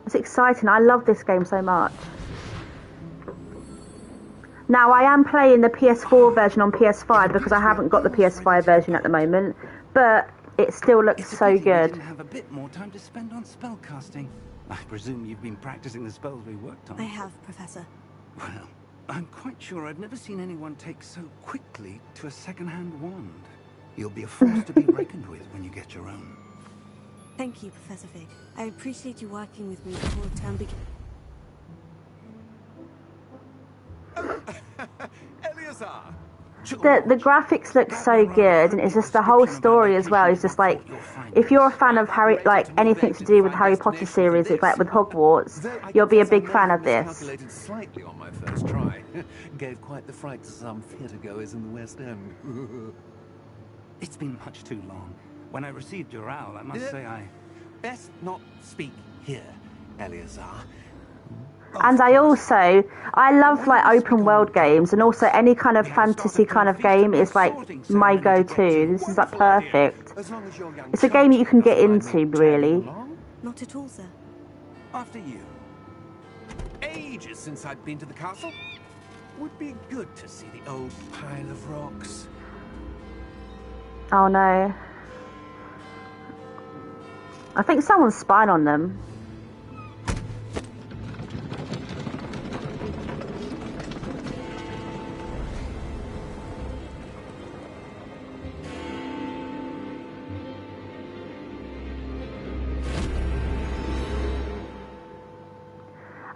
It's exciting. I love this game so much. Now, I am playing the PS4 version on PS5 because I haven't got the PS5 version at the moment, but it still looks so good. We didn't have a bit more time to spend on spellcasting. I presume you've been practicing the spells we worked on. I have, Professor. Well, I'm quite sure I've never seen anyone take so quickly to a second-hand wand. You'll be a force to be reckoned with when you get your own. Thank you, Professor Fig. I appreciate you working with me before the term begins. The graphics look so good, and it's just the whole story as well. It's just like, if you're a fan of Harry, like anything to do with Harry Potter series, it's like with Hogwarts, you'll be a big fan of this. Slightly on my first try. Gave quite the fright to some theatregoers in the West End. It's been much too long. When I received your owl, I must say Best not speak here, Eleazar. And I love like open world games, and also any kind of fantasy kind of game is like my go-to. This is like perfect. It's a game that you can get into, really. Not at all, sir. After you. Ages since I'd been to the castle. Would be good to see the old pile of rocks. Oh no. I think someone's spying on them.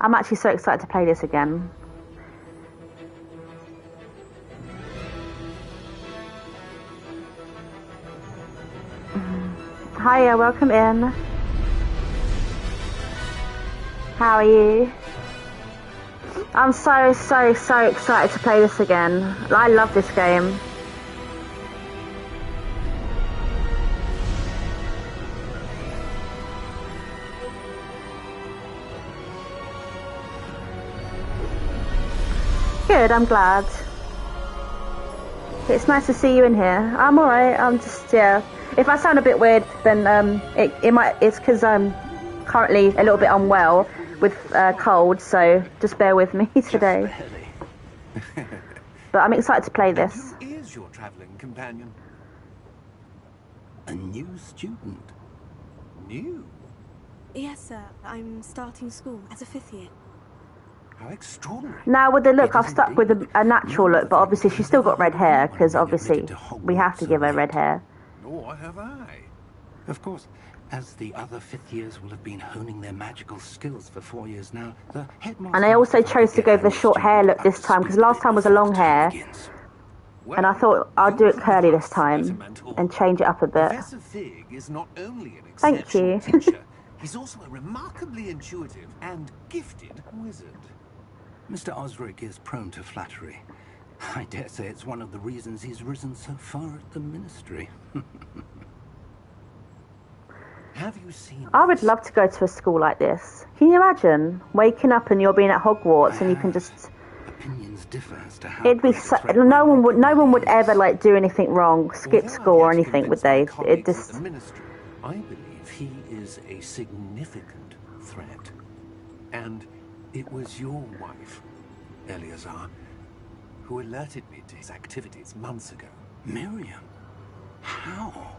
I'm actually so excited to play this again. Hiya, welcome in. How are you? I'm so excited to play this again. I love this game. Good, I'm glad. It's nice to see you in here. I'm alright, I'm just, yeah. If I sound a bit weird, then it's because I'm currently a little bit unwell with cold, so just bear with me today. But I'm excited to play this. Who is your traveling companion? a new student. New? Yes, sir. I'm starting school as a 5th year. How extraordinary. Now, with the look, I've stuck with a natural look, but obviously she's still got red hair, because obviously we have to give her red hair. Nor have I. Of course, as the other 5th years will have been honing their magical skills for 4 years now, the headmaster... And I also chose to go for the short hair look this time, because last time was a long hair. And I thought I'll do it curly this time and change it up a bit. Professor Fig is not only an Thank exceptional you. teacher, he's also a remarkably intuitive and gifted wizard. Mr. Osric is prone to flattery. I dare say it's one of the reasons he's risen so far at the ministry. Have you seen I would love to go to a school like this. Can you imagine waking up and you're being at Hogwarts and you can just... Opinions differ as to how... It'd be so, no one would ever like do anything wrong, skip school or anything, would they? It just... The ministry, I believe he is a significant threat. And it was your wife, Eleazar, who alerted me to his activities months ago. Miriam? How?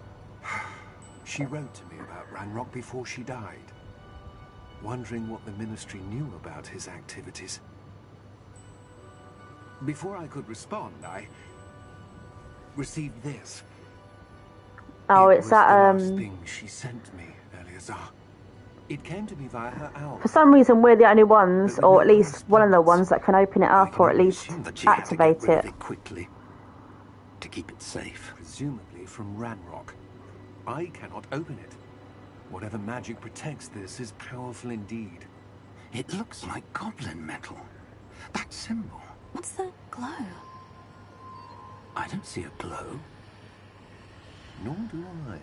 She wrote to me about Ranrock before she died, wondering what the ministry knew about his activities. Before I could respond, I received this. Oh, It it's was that, the last thing she sent me, Eleazar. It came to me via her owl. For some reason, we're the only ones, or at least one of the ones that can open it up, or at least activate it. Quickly to keep it safe. Presumably from Ranrock. I cannot open it. Whatever magic protects this is powerful indeed. It looks like goblin metal. That symbol. What's the glow? I don't see a glow. Nor do I.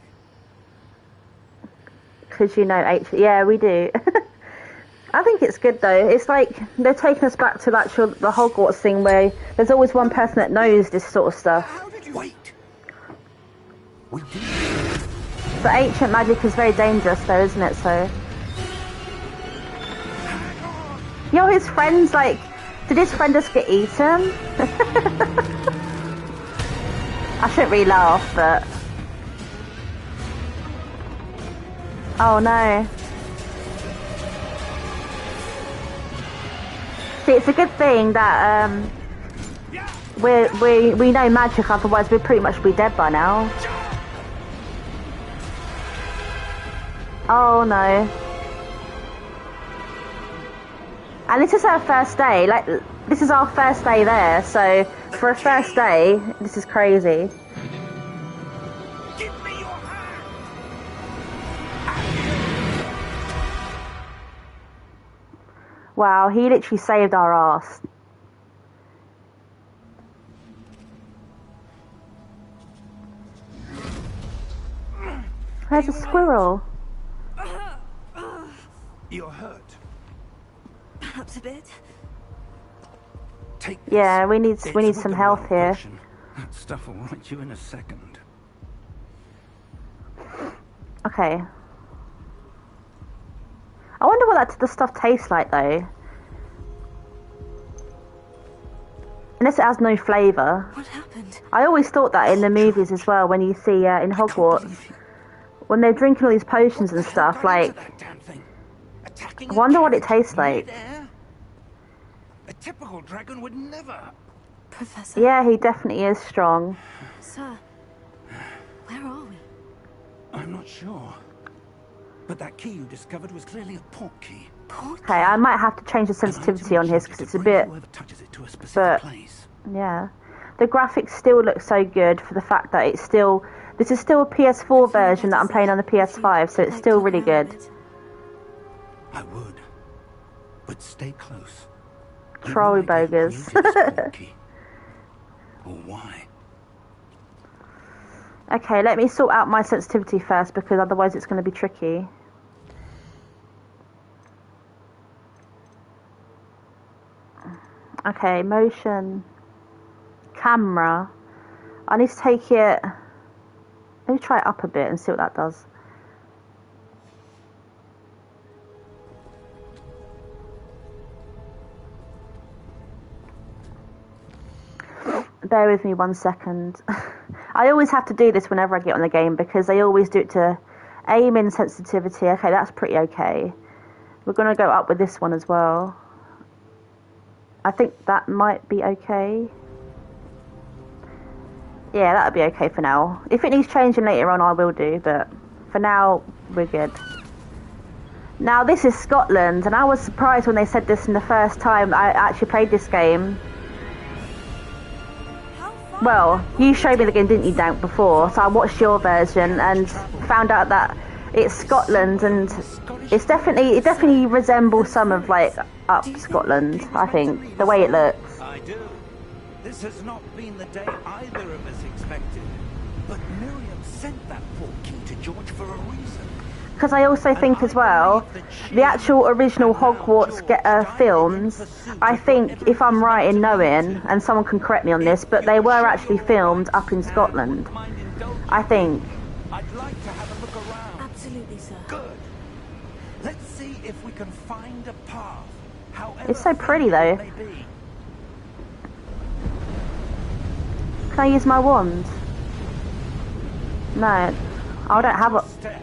Because you know, yeah, we do. I think it's good though. It's like they're taking us back to the Hogwarts thing where there's always one person that knows this sort of stuff. Wait. We do. But ancient magic is very dangerous though, isn't it? So Yo, his friends, like, did his friend just get eaten? I shouldn't really laugh, but... Oh no. See, it's a good thing that, we know magic, otherwise we'd pretty much be dead by now. Oh no. And this is our first day, like, this is our first day there, so for a first day, this is crazy. Give me your hand! Wow, he literally saved our ass. Where's a squirrel? You're hurt. Perhaps a bit. Take this. Yeah, we need It's some with health the here. potion. That stuff will right you in a second. Okay. I wonder what the stuff tastes like though. Unless it has no flavour. What happened? I always thought that in the movies as well, when you see in Hogwarts, when they're drinking all these potions and stuff, like, I wonder what it tastes like. A typical dragon would never. Professor? Yeah, he definitely is strong. Sir, where are we? I'm not sure. But that key you discovered was clearly a port key. Okay, I might have to change the sensitivity on his because it's a bit... But, yeah. The graphics still look so good for the fact that it's still... This is still a PS4 version that I'm playing on the PS5, so it's still really good. I would. But stay close. Troll bogus. Or why? Okay, let me sort out my sensitivity first because otherwise it's going to be tricky. Okay, motion. Camera. I need to take it... Let me try it up a bit and see what that does. Bear with me 1 second. I always have to do this whenever I get on the game because they always do it to aim in sensitivity. Okay, that's pretty okay. We're going to go up with this one as well. I think that might be okay. Yeah, that'll be okay for now. If it needs changing later on, I will do, but for now, we're good. Now, this is Scotland, and I was surprised when they said this in the first time I actually played this game. Well, you showed me the game, didn't you, Dank, before? So I watched your version and found out that it's Scotland, and it definitely resembles some of like up Scotland. I think the way it looks. I do. This has not been the day either of us expected. But Miriam sent that port key to George for a reason. Because I also think as well, the actual original Hogwarts films, I think, if I'm right in knowing, and someone can correct me on this, but they were actually filmed up in Scotland. I think. I'd like to have a look around. Absolutely, sir. Good. Let's see if we can find a path. However It's so pretty though. it may be. Can I use my wand? No. I don't have a... Step.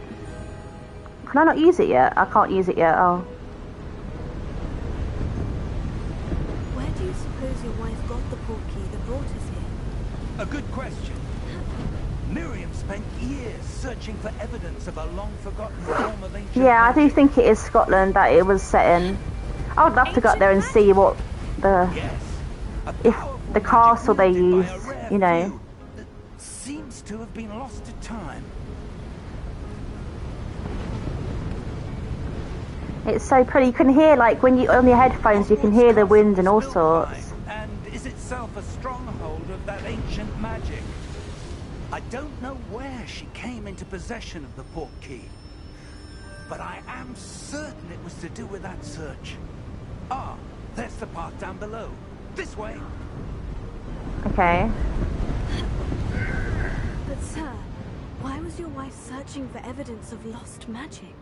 Can I not use it yet? I can't use it yet, oh. Where do you suppose your wife got the port key that brought us here? A good question. Miriam spent years searching for evidence of a long-forgotten form of ancient Yeah, I do magic. think it is Scotland that it was set in. I would love to go up there and see what the... Yes. If the castle they used, you know. View that seems to have been lost to time. It's so pretty. You can hear, like, when you on your headphones, you can hear the wind and all sorts. And is itself a stronghold of that ancient magic. I don't know where she came into possession of the port key, but I am certain it was to do with that search. Ah, there's the path down below. This way. Okay. But sir, why was your wife searching for evidence of lost magic?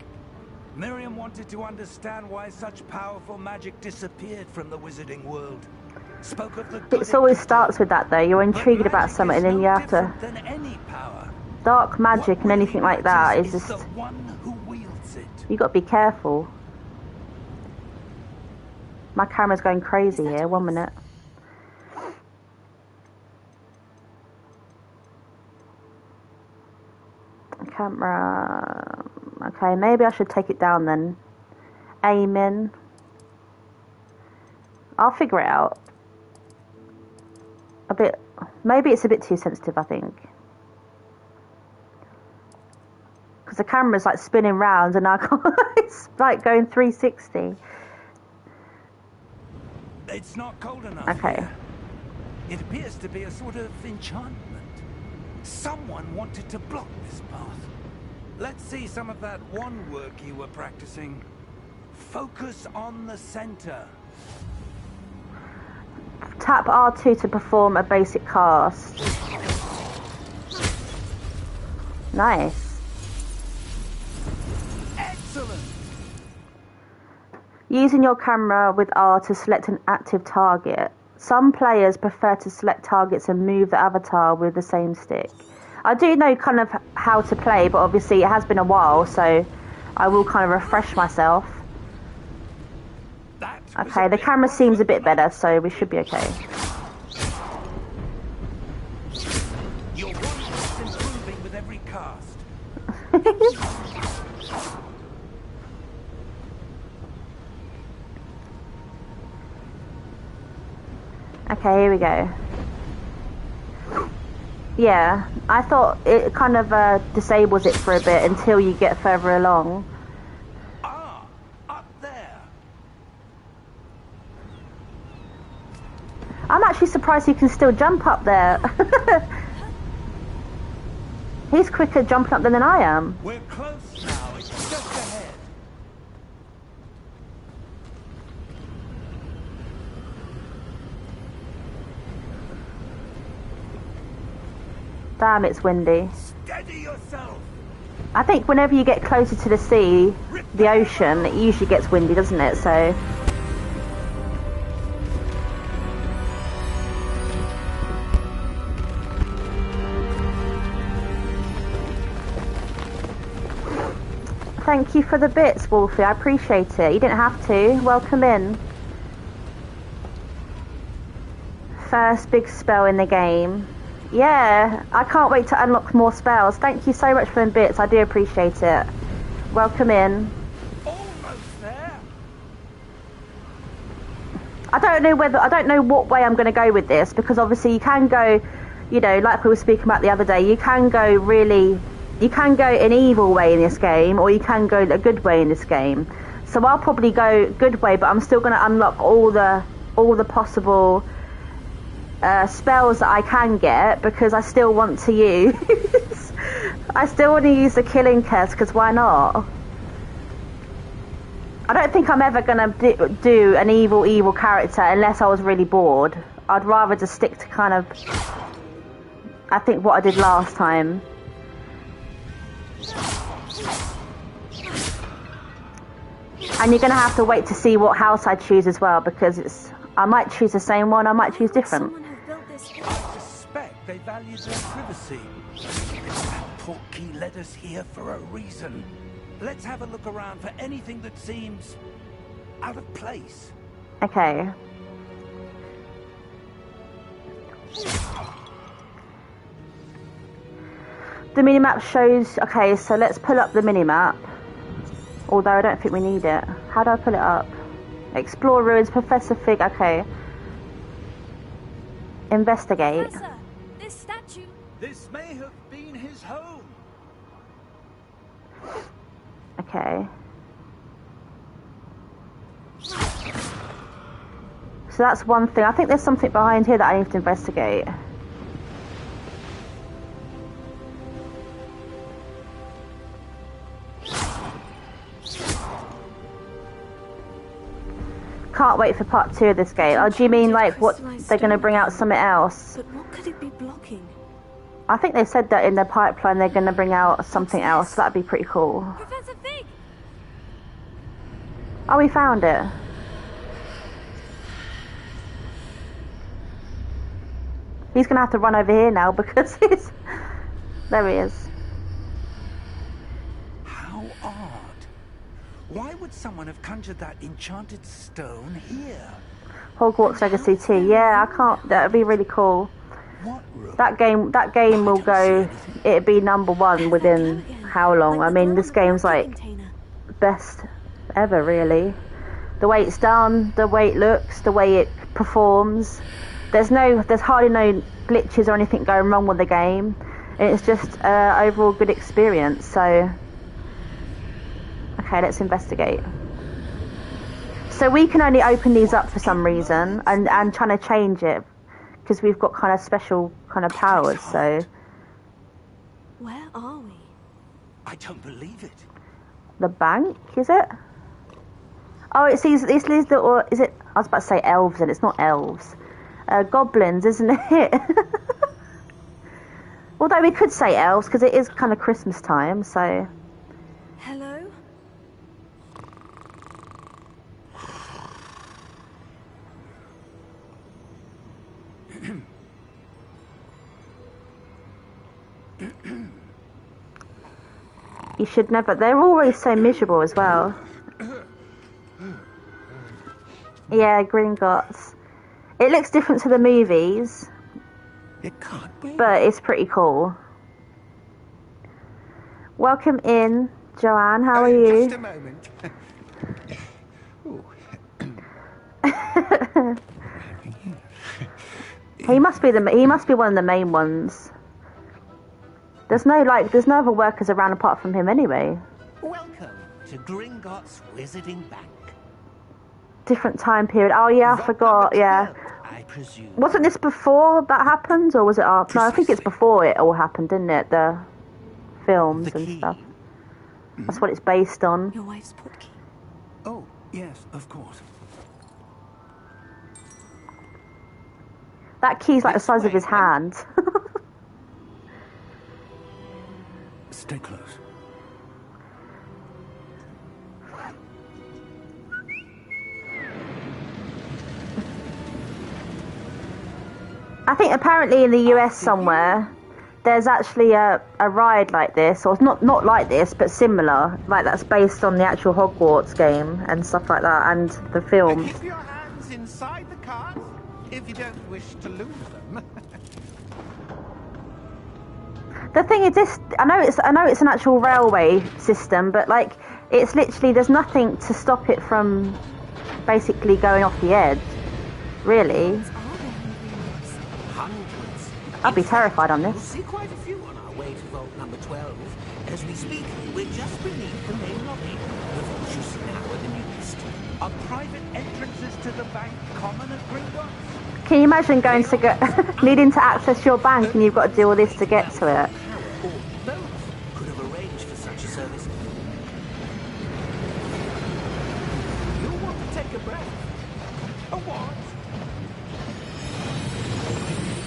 Miriam wanted to understand why such powerful magic disappeared from the wizarding world. Spoke of the good It always could starts do. with that though. You're intrigued But about magic something is and then no you have to... different than any power. Dark magic What and anything really like that matters is the just... one who wields it. You got to be careful. My camera's going crazy here. 1 minute. Camera. Okay, maybe I should take it down then. Aim in. I'll figure it out. A bit. Maybe it's a bit too sensitive, I think. Because the camera's like spinning round and I can't. It's like going 360. It's not cold enough. Okay. Here. It appears to be a sort of enchantment. Someone wanted to block this path. Let's see some of that wand work you were practicing. Focus on the center. Tap R2 to perform a basic cast. Nice. Excellent. Using your camera with R to select an active target. Some players prefer to select targets and move the avatar with the same stick. I do know kind of how to play, but obviously it has been a while, so I will kind of refresh myself. Okay, the camera seems a bit better, so we should be okay. Your wand is improving with every cast. Okay, here we go. Yeah, I thought it kind of disables it for a bit until you get further along. Ah, up there. I'm actually surprised he can still jump up there. He's quicker jumping up than I am. We're close now. It's just ahead. Damn, it's windy. Steady yourself. I think whenever you get closer to the sea, the ocean, it usually gets windy, doesn't it? So... Thank you for the bits, Wolfie. I appreciate it. You didn't have to. Welcome in. First big spell in the game. Yeah, I can't wait to unlock more spells. Thank you so much for them bits. I do appreciate it. Welcome in. Almost there. I don't know what way I'm going to go with this, because obviously you can go, you know, like we were speaking about the other day, you can go an evil way in this game, or you can go a good way in this game. So I'll probably go good way, but I'm still going to unlock all the possible spells that I can get, because I still want to use I still want to use the killing curse, because why not? I don't think I'm ever going to do an evil character unless I was really bored. I'd rather just stick to kind of, I think, what I did last time. And you're going to have to wait to see what house I choose as well, because I might choose the same one, I might choose different. I suspect they value their privacy. That portkey led us here for a reason. Let's have a look around for anything that seems out of place. Okay. The minimap shows... Okay, so let's pull up the minimap. Although I don't think we need it. How do I pull it up? Explore ruins, Professor Fig. Okay. Investigate. Professor, this statue... This may have been his home. Okay. So that's one thing. I think there's something behind here that I need to investigate. Can't wait for part 2 of this game. Oh, do you mean like what they're going to bring out something else? But what could it be blocking? I think they said that in the pipeline they're going to bring out something else. That'd be pretty cool. Professor Fig! Oh, we found it. He's gonna have to run over here now because he's... There he is. How odd. Why would someone have conjured that enchanted stone here? Hogwarts Legacy 2. Yeah, I can't... That'd be really cool. What room? That game will go... It'd be #1 within how long? I mean, this game's like best ever, really. The way it's done, the way it looks, the way it performs. There's hardly no glitches or anything going wrong with the game. And it's just overall good experience. So, okay, let's investigate. So we can only open these up for some reason, and trying to change it because we've got kind of special kind of powers. So, Where are we? I don't believe it. the bank, is it? Oh, it's these little... Is it? I was about to say elves, and it's not elves. Goblins, isn't it? Although we could say elves because it is kind of Christmas time. So, Hello? you should never... They're always so miserable as well. Yeah, Gringotts. It looks different to the movies, It can't be. but it's pretty cool. Welcome in, Joanne. How are you? Just a moment. He must be one of the main ones. There's no other workers around apart from him anyway. Welcome to Gringotts Wizarding Bank. Different time period. Oh yeah, I forgot. Yeah. I presume. Wasn't this before that happened, or was it after? No, I think it's before it all happened, didn't it? The films The and key. stuff. That's what it's based on. Your wife's portkey. Oh, yes, of course. That key's like the This size of way, his then. hand. Stay close. I think apparently in the US somewhere, there's actually a ride like this, or not like this, but similar, like that's based on the actual Hogwarts game and stuff like that, and the films. Keep your hands inside the cart if you don't wish to lose them. The thing is, this I know it's an actual railway system, but like it's literally there's nothing to stop it from basically going off the edge. Really, Are there any Hundreds. I'd be terrified on We'll this. see quite a few on our way to vault number 12. As we speak, we're just beneath the main lobby. The vault you see now are the newest. Are private entrances to the bank common at Gringotts? Can you imagine going to get needing to access your bank and you've got to do all this to get to it? Power or both could have arranged for such a service. You'll want to take a breath. A what?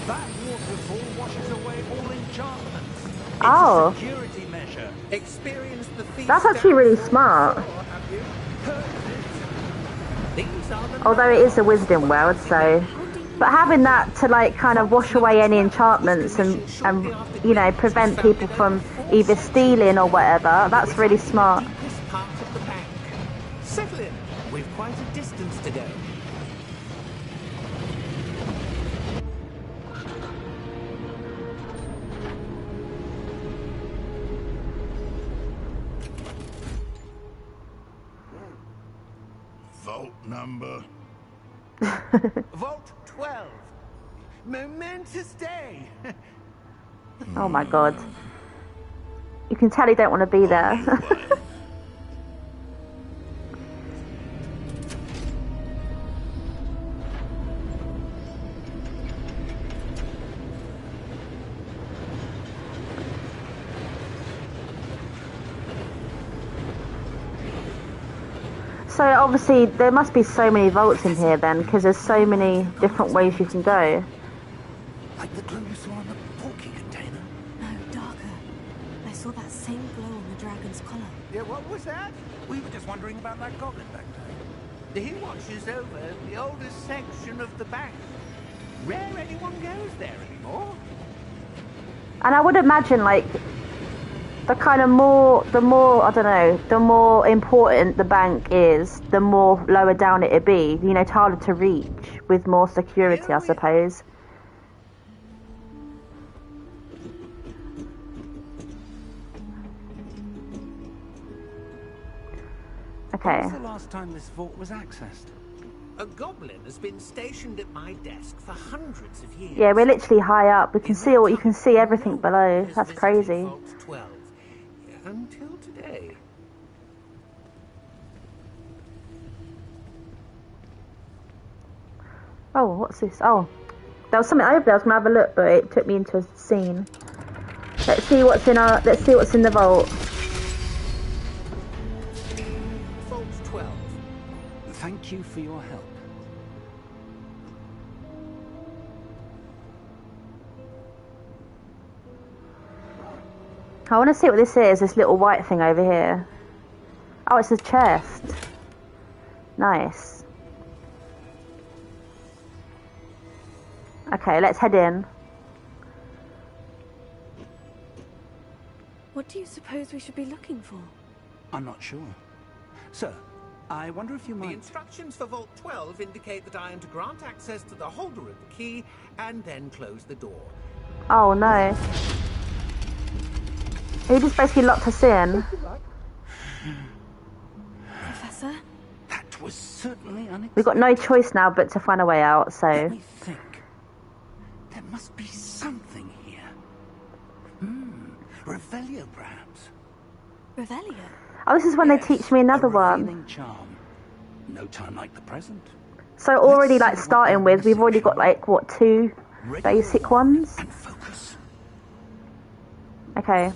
That waterfall washes away all enchantments. It's Oh. a security measure. Experience the feast. That's actually really smart. Have you? These are the Although it is a wizarding world, so... But having that to like kind of wash away any enchantments and you know, prevent people from either stealing or whatever, that's really smart. deepest part of the bank. Settle in. We've quite a distance to go. Vault number. Vault 12. Momentous day. Oh my god. You can tell you don't want to be there. So obviously there must be so many vaults in here then, because there's so many different ways you can go. Like the glow you saw on the porky container. No, darker. I saw that same glow on the dragon's collar. Yeah, what was that? We were just wondering about that goblin back there. He watches over the oldest section of the bank. Rare anyone goes there anymore. And I would imagine, like, the more, I don't know, the more important the bank is, the more lower down it'd be. You know, it's harder to reach with more security, I suppose. Okay. When was the last time this vault was accessed? A goblin has been stationed at my desk for hundreds of years. Yeah, we're literally high up. We can see you can see everything below. That's crazy. Vault 12 until today. Oh, what's this? Oh, there was something over there. I was gonna have a look, but it took me into a scene. Let's see what's in the vault. Vault 12. Thank you for your help. I want to see what this is. This little white thing over here. Oh, it's a chest. Nice. Okay, let's head in. What do you suppose we should be looking for? I'm not sure. Sir, I wonder if you The might... instructions for Vault 12 indicate that I am to grant access to the holder of the key and then close the door. Oh no. He just basically locked us in. Professor? That was certainly unexpected. We've got no choice now but to find a way out, Let so... me think. There must be something here. Revelio, perhaps. Revelio? Oh, this is when they teach me another a one. revealing charm. No time like the present. So already, Let's see like, what starting the with, we've already got, message- like, what, 2 Ready basic or ones? and focus. Okay.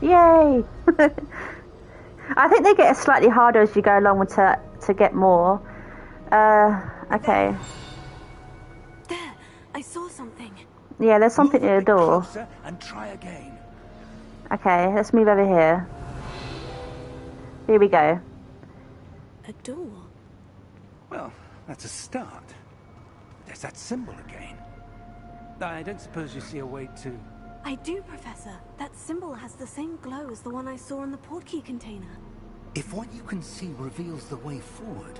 Yay! I think they get slightly harder as you go along to get more. Okay. There! I saw something. Yeah, there's something Move a near the bit door. closer and try again. Okay, let's move over here. Here we go. A door. Well, that's a start. There's that symbol again. I don't suppose you see a way to... I do, Professor. That symbol has the same glow as the one I saw in the portkey container. If what you can see reveals the way forward,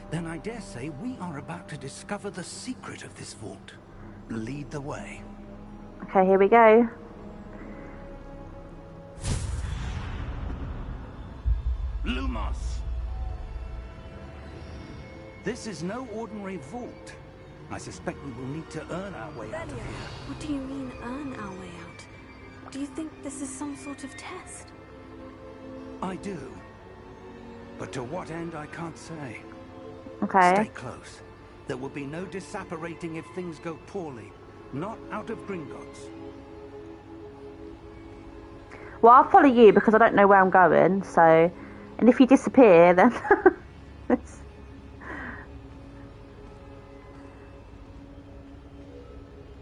then I dare say we are about to discover the secret of this vault. Lead the way. Okay, here we go. Lumos! This is no ordinary vault. I suspect we will need to earn our way out of here. What do you mean, earn our way out? Do you think this is some sort of test? I do. But to what end, I can't say. Okay. Stay close. There will be no disapparating if things go poorly. Not out of Gringotts. Well, I'll follow you because I don't know where I'm going, so... And if you disappear, then...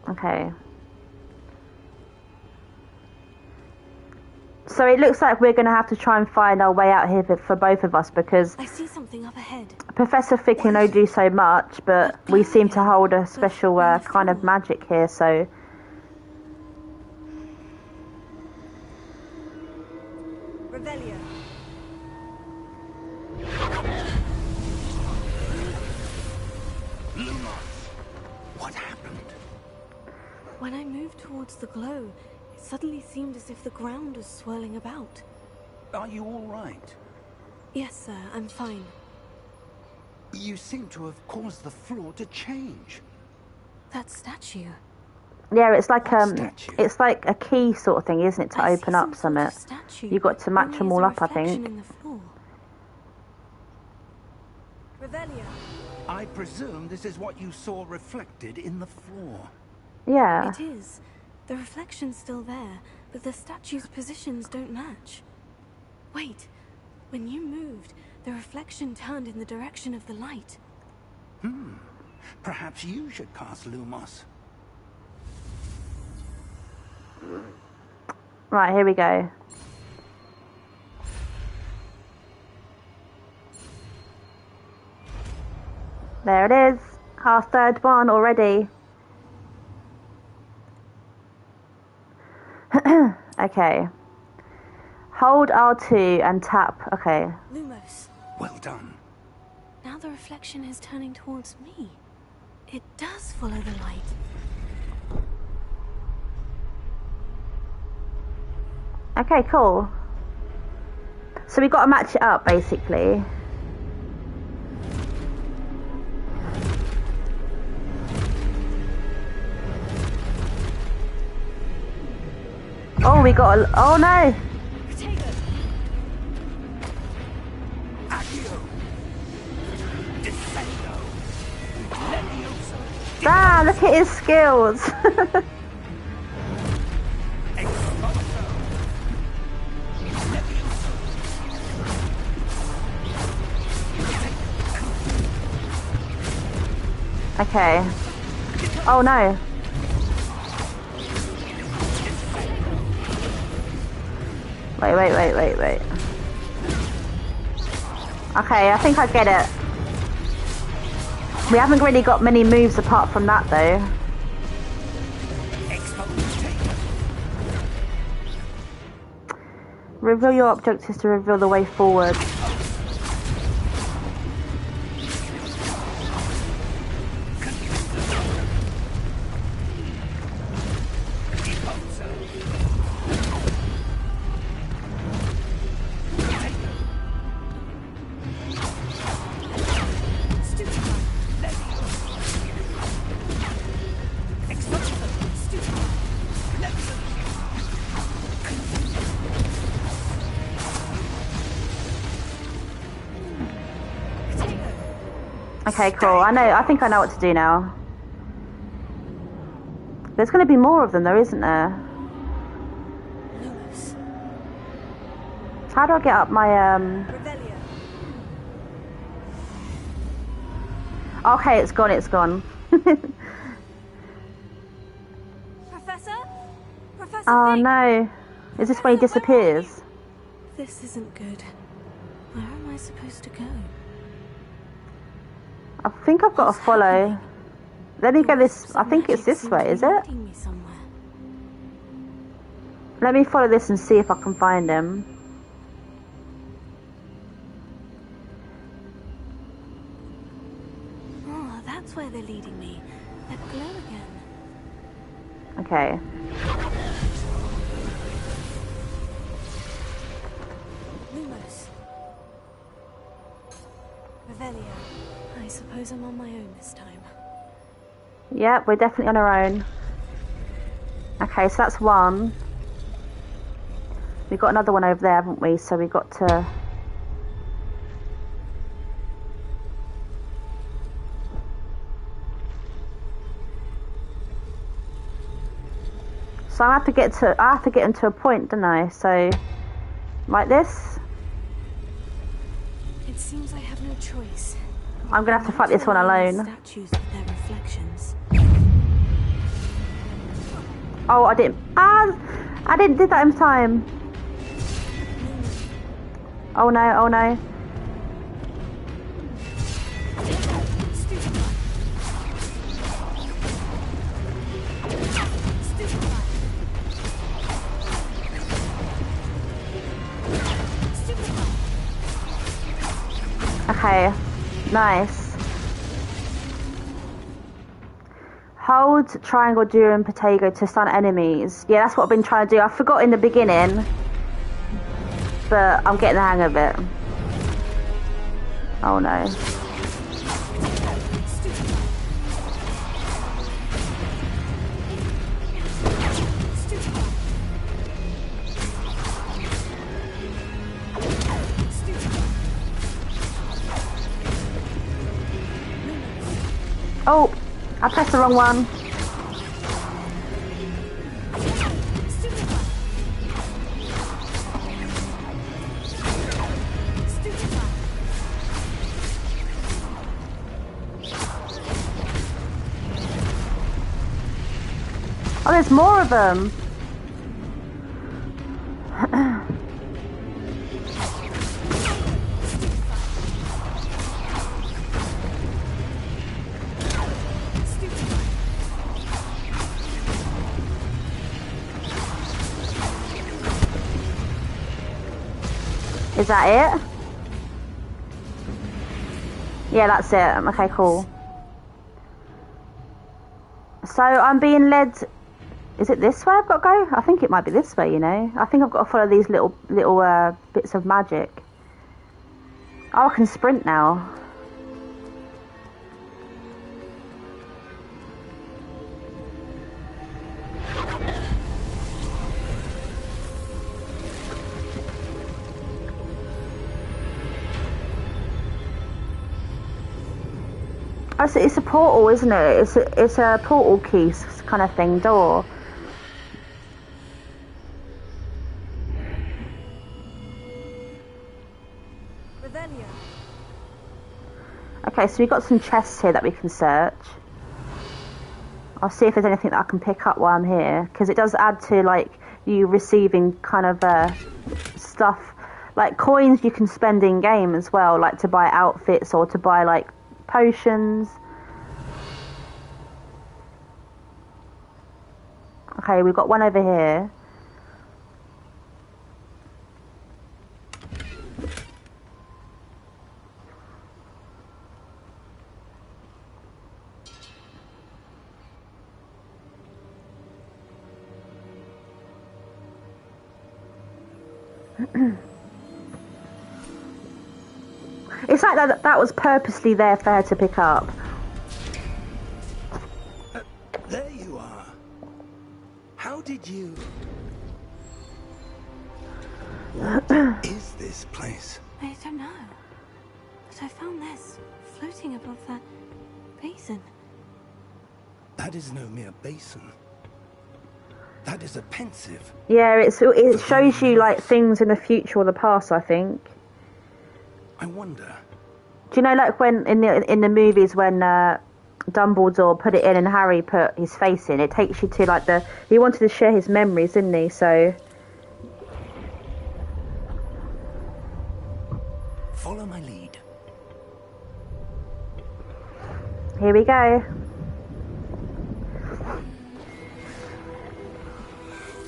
Okay. So it looks like we're going to have to try and find our way out here for both of us because I see something up ahead. Professor Fig can only do so much, but we seem to hold a special kind of magic here, so... Revelio. Lumos! What happened? When I moved towards the glow, it suddenly seemed as if the ground was swirling about. Are you all right? Yes, sir, I'm fine. You seem to have caused the floor to change. That statue. Yeah, it's like Statue. it's like a key sort of thing, isn't it, to I open see up some sort something. of statue, You've got to match only them as all a up, I reflection think. in the floor. Revelio. I presume this is what you saw reflected in the floor. Yeah. It is. The reflection's still there, but the statue's positions don't match. Wait. When you moved, the reflection turned in the direction of the light. Perhaps you should cast Lumos. Right, here we go. There it is. Our third one already. Okay. Hold R2 and tap. Okay. Lumos. Well done. Now the reflection is turning towards me. It does follow the light. Okay, cool. So we got to match it up, basically. Oh, we got a... Oh, no! Ah, look at his skills! Okay. Oh no. Wait. Okay, I think I get it. We haven't really got many moves apart from that though. Reveal your objectives to reveal the way forward. Okay, cool. I think I know what to do now. There's going to be more of them though, isn't there? How do I get up my, Okay, it's gone. Professor? Professor Oh Vic? no. Is this where he disappears? This isn't good. Where am I supposed to go? I think I've got to follow. Let me go this... I think it's this way, is it? Leading me somewhere. Let me follow this and see if I can find him. Oh, that's where they're leading me. That glow again. Okay. Lumos. Revelio. I suppose I'm on my own this time. Yep, we're definitely on our own. Okay, so that's one. We've got another one over there, haven't we? So we've got to... So I have to get into a point, don't I? So, like this. It seems I have no choice. I'm gonna have to fight this one alone. Statues with their reflections. Oh, I didn't do that in time. Oh no. Okay, nice. Hold triangle during potato to stun enemies. Yeah, that's what I've been trying to do. I forgot in the beginning, but I'm getting the hang of it. Oh no. Oh, I pressed the wrong one. Oh, there's more of them. Is that it? Yeah, that's it. Okay, cool. So I'm being led. Is it this way I've got to go? I think it might be this way, you know. I think I've got to follow these little bits of magic. Oh, I can sprint now. Oh, so it's a portal, isn't it? It's a portal key kind of thing, door. Okay, so we've got some chests here that we can search. I'll see if there's anything that I can pick up while I'm here, because it does add to like you receiving kind of stuff, like coins you can spend in game as well, like to buy outfits or to buy like potions. Okay, we've got one over here. It's like that was purposely there for her to pick up. There you are. How did you... What is this place? I don't know. But I found this floating above that basin. That is no mere basin. That is a pensive. Yeah, it shows you like things in the future or the past, I think. I wonder. Do you know, like when in the movies when Dumbledore put it in and Harry put his face in, it takes you to like he wanted to share his memories, didn't he? So Follow my lead. here we go.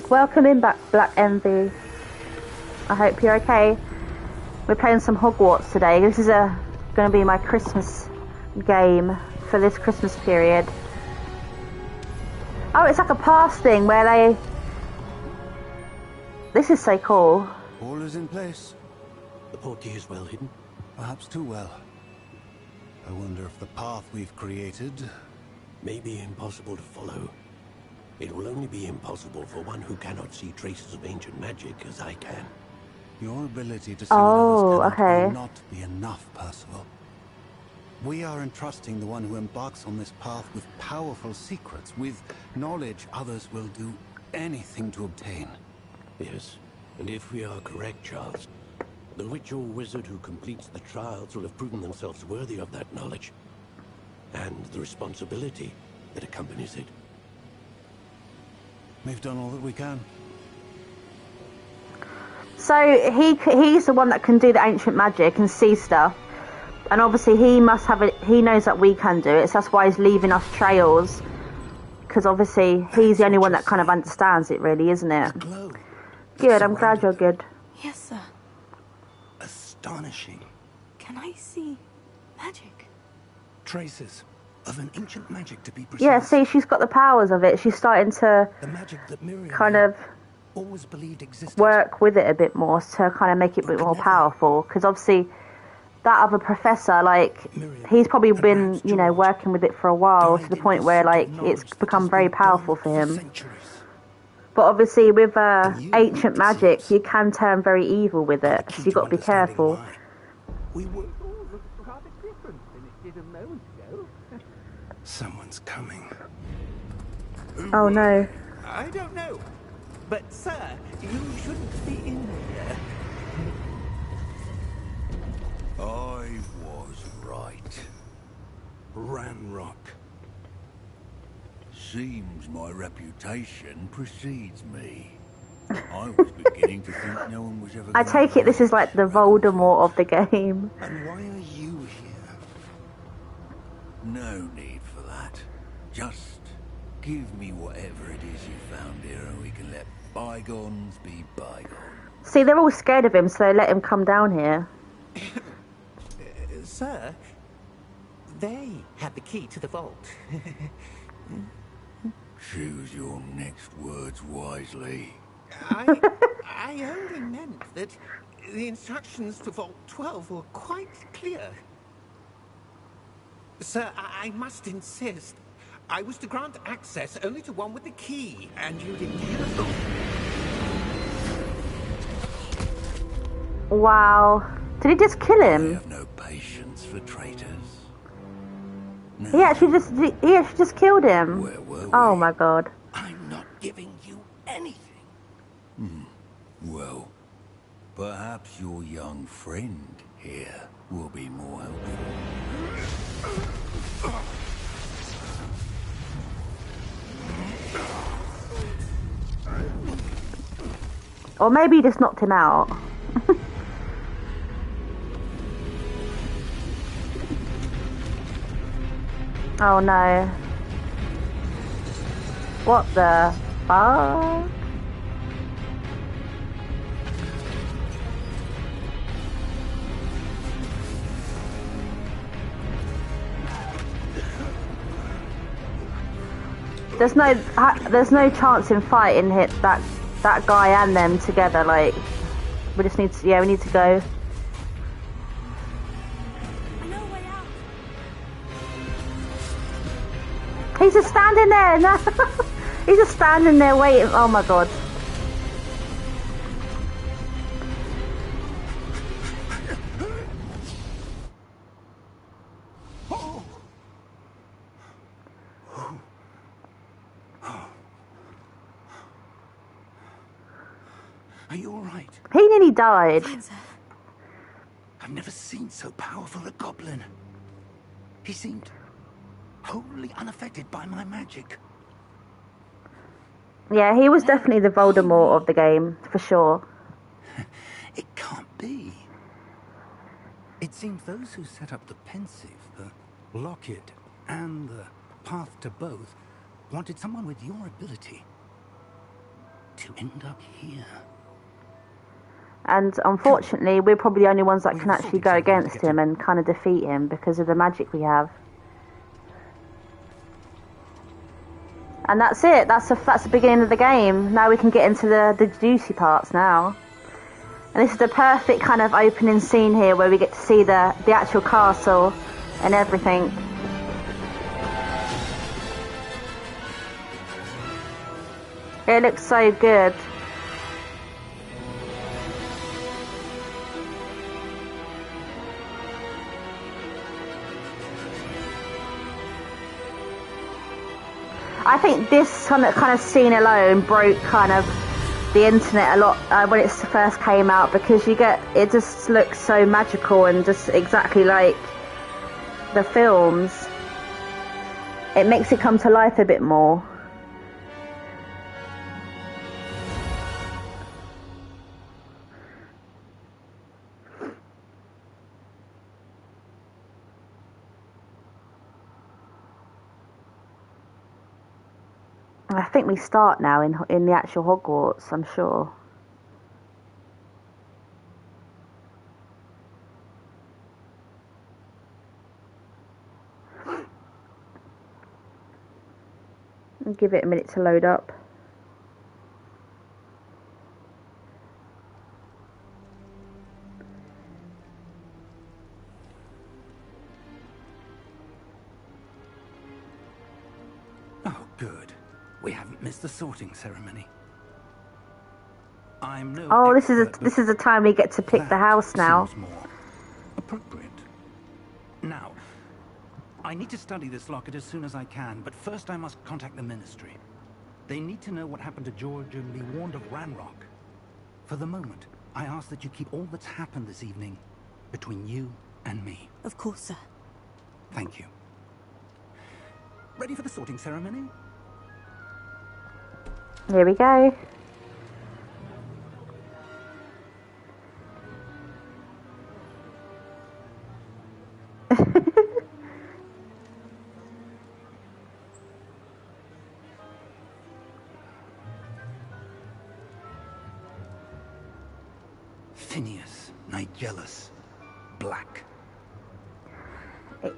Welcome in back, Black Envy. I hope you're okay. We're playing some Hogwarts today. This is going to be my Christmas game for this Christmas period. Oh, it's like a past thing where they... This is so cool. All is in place. The portkey is well hidden. Perhaps too well. I wonder if the path we've created... May be impossible to follow. It will only be impossible for one who cannot see traces of ancient magic as I can. Your ability to see Oh, what others cannot okay. will not be enough, Percival. We are entrusting the one who embarks on this path with powerful secrets, with knowledge others will do anything to obtain. Yes, and if we are correct, Charles, the witch or wizard who completes the trials will have proven themselves worthy of that knowledge, and the responsibility that accompanies it. We've done all that we can. So he's the one that can do the ancient magic and see stuff, and obviously he must have it. He knows that we can do it, so that's why he's leaving us trails. Because obviously he's the only one that kind of understands it, really, isn't it? Glow. Good. I'm glad you're good. Yes, sir. Astonishing. Can I see magic? Traces of an ancient magic, to be precise. Yeah. See, she's got the powers of it. She's starting to The magic that Miriam kind of always believed existed. work with it a bit more to kind of make it a bit more powerful. Because obviously that other professor, like, he's probably been, you know, working with it for a while to the point where, like, it's become very powerful for him. But obviously with ancient magic, you can turn very evil with it, so you've got to be careful. We were all rather different than it did a moment ago. Someone's coming. Oh no. I don't know. But, sir, you shouldn't be in here. I was right. Ranrock. Seems my reputation precedes me. I was beginning to think no one was ever I gonna take it this is like the Voldemort of the game. And why are you here? No need for that. Just give me whatever it is you found here and we can let bygones be bygones. See, they're all scared of him, so they let him come down here. Sir, they had the key to the vault. Choose your next words wisely. I only meant that the instructions to Vault 12 were quite clear. Sir, I must insist. I was to grant access only to one with the key, and you didn't have it. Wow. Did he just kill I him? have no patience for traitors. No. He actually just killed him. Where were we? Oh my god. I'm not giving you anything. Well, perhaps your young friend here will be more helpful. Or maybe he just knocked him out. Oh no. What the fuck? There's no chance in fighting hit that guy and them together. Like, we just need to, we need to go. No way out. He's just standing there. No, he's just standing there waiting. Oh my god. Are you all right? He nearly died. Fine, sir. I've never seen so powerful a goblin. He seemed wholly unaffected by my magic. Yeah, he was definitely the Voldemort of the game, for sure. It can't be. It seems those who set up the Pensive, the Locket, and the Path to Both wanted someone with your ability to end up here. And unfortunately, we're probably the only ones that can actually go against him and kind of defeat him because of the magic we have. And that's it. That's the beginning of the game. Now we can get into the juicy parts now. And this is the perfect kind of opening scene here where we get to see the actual castle and everything. It looks so good. I think this kind of scene alone broke kind of the internet a lot when it first came out, because it just looks so magical and just exactly like the films. It makes it come to life a bit more. I think we start now in the actual Hogwarts, I'm sure. I'll give it a minute to load up. Oh, good. We haven't missed the sorting ceremony. I'm no Oh, this expert, is a time we get to pick the house now. seems more appropriate. Now, I need to study this locket as soon as I can, but first I must contact the Ministry. They need to know what happened to George and be warned of Ranrock. For the moment, I ask that you keep all that's happened this evening between you and me. Of course, sir. Thank you. Ready for the sorting ceremony? Here we go. Phineas, Nigellus, Black.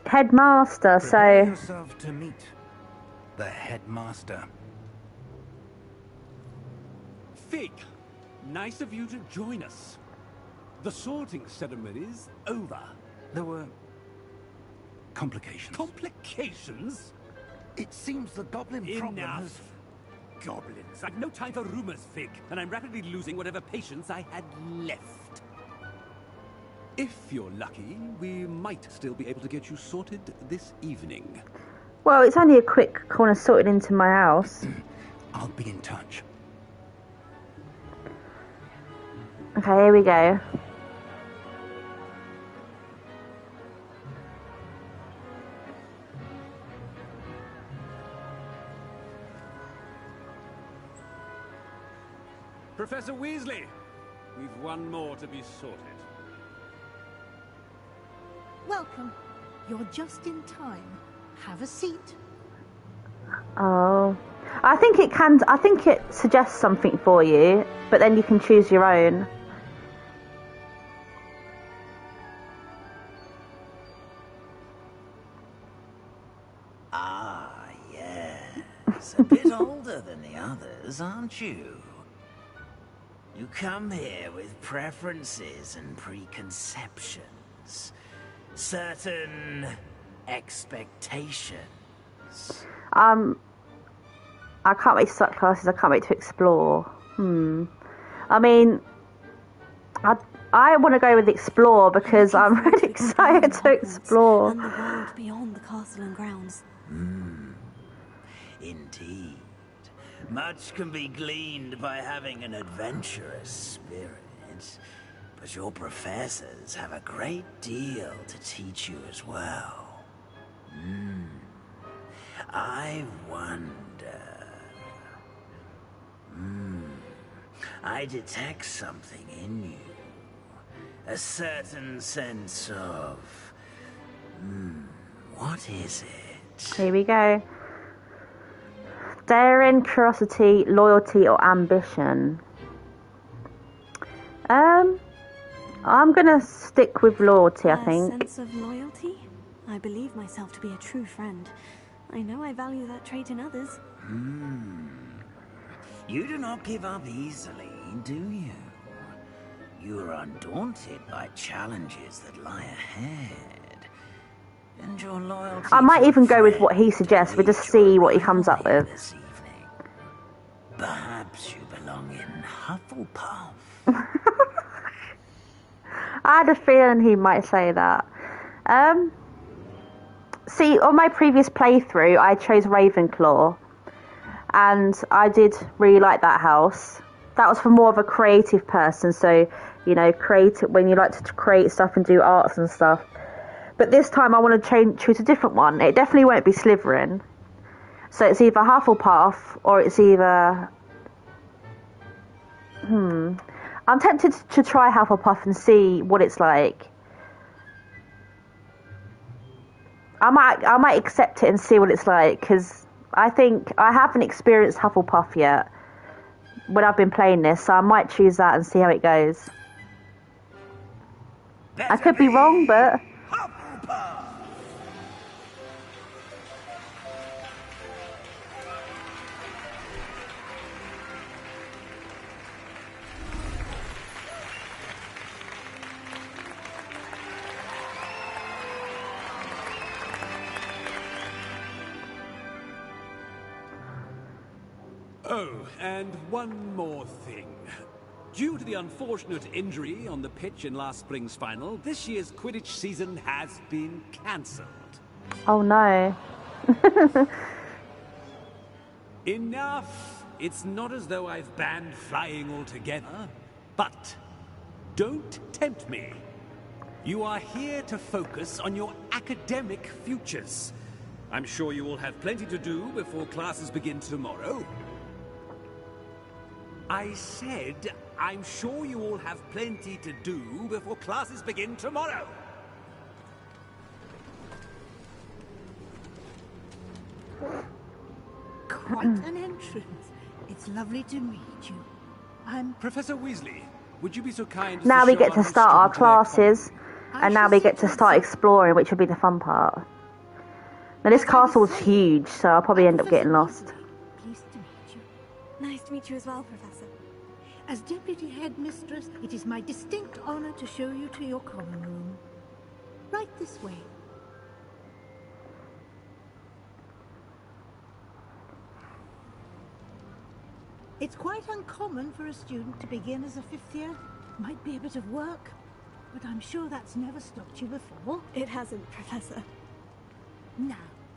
Headmaster, Prepare so... yourself to meet the headmaster. Fig, nice of you to join us. The sorting ceremony's over. There were complications. Complications? It seems the goblin problem has... Enough. Goblins. I've no time for rumors, Fig, and I'm rapidly losing whatever patience I had left. If you're lucky, we might still be able to get you sorted this evening. Well, it's only a quick corner sorted into my house. I'll be in touch. Okay, here we go. Professor Weasley, we've one more to be sorted. Welcome. You're just in time. Have a seat. Oh. I think it suggests something for you, but then you can choose your own. Ah, yes. A bit older than the others, aren't you? You come here with preferences and preconceptions. Certain expectations. I can't wait to start classes. I can't wait to explore. I mean, I want to go with explore because I'm really excited to explore. And the world beyond the castle and grounds. Indeed. Much can be gleaned by having an adventurous spirit. But your professors have a great deal to teach you as well. I wonder... I detect something in you. A certain sense of... what is it? Here we go. Daring, curiosity, loyalty, or ambition. I'm gonna stick with loyalty, I think. A sense of loyalty? I believe myself to be a true friend. I know I value that trait in others. You do not give up easily, do you? You are undaunted by challenges that lie ahead. And your loyalty I might to even go with friend what he suggests. We just leads see your what he comes up rivalry with. this evening. Perhaps you belong in Hufflepuff. I had a feeling he might say that. See, on my previous playthrough, I chose Ravenclaw. And I did really like that house. That was for more of a creative person. So, you know, when you like to create stuff and do arts and stuff. But this time I want to choose a different one. It definitely won't be Slytherin. So it's either Hufflepuff or it's either... I'm tempted to try Hufflepuff and see what it's like. I might accept it and see what it's like, because I think I haven't experienced Hufflepuff yet when I've been playing this, so I might choose that and see how it goes. I could be wrong, but... Hufflepuff! Oh, and one more thing. Due to the unfortunate injury on the pitch in last spring's final, this year's Quidditch season has been cancelled. Oh no. Enough! It's not as though I've banned flying altogether, but don't tempt me. You are here to focus on your academic futures. I'm sure you will have plenty to do before classes begin tomorrow. I said, I'm sure you all have plenty to do before classes begin tomorrow. Quite an entrance. It's lovely to meet you. I'm... Professor Weasley, would you be so kind as Now to we show get to new start our student to their common classes, room? and now we get to start exploring, which will be the fun part. Now this castle's huge, so I'll probably end up getting lost. Pleased to meet you. Nice to meet you as well, Professor. As Deputy Headmistress, it is my distinct honor to show you to your common room. Right this way. It's quite uncommon for a student to begin as a fifth year. Might be a bit of work, but I'm sure that's never stopped you before. It hasn't, Professor. Now,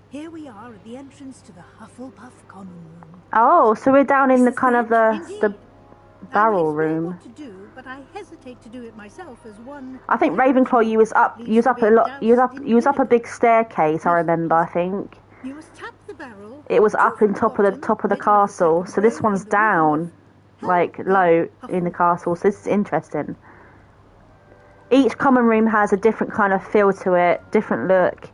here we are at the entrance to the Hufflepuff common room. Oh, so we're down in the kind of the Indeed. barrel I would explain room. what to do, but I hesitate to do it myself as one. I think Ravenclaw, you was up a lot. You was up a big staircase. I remember. I think You must tap the barrel. it was up in top of the castle. So this one's down, like low in the castle. So this is interesting. Each common room has a different kind of feel to it, different look,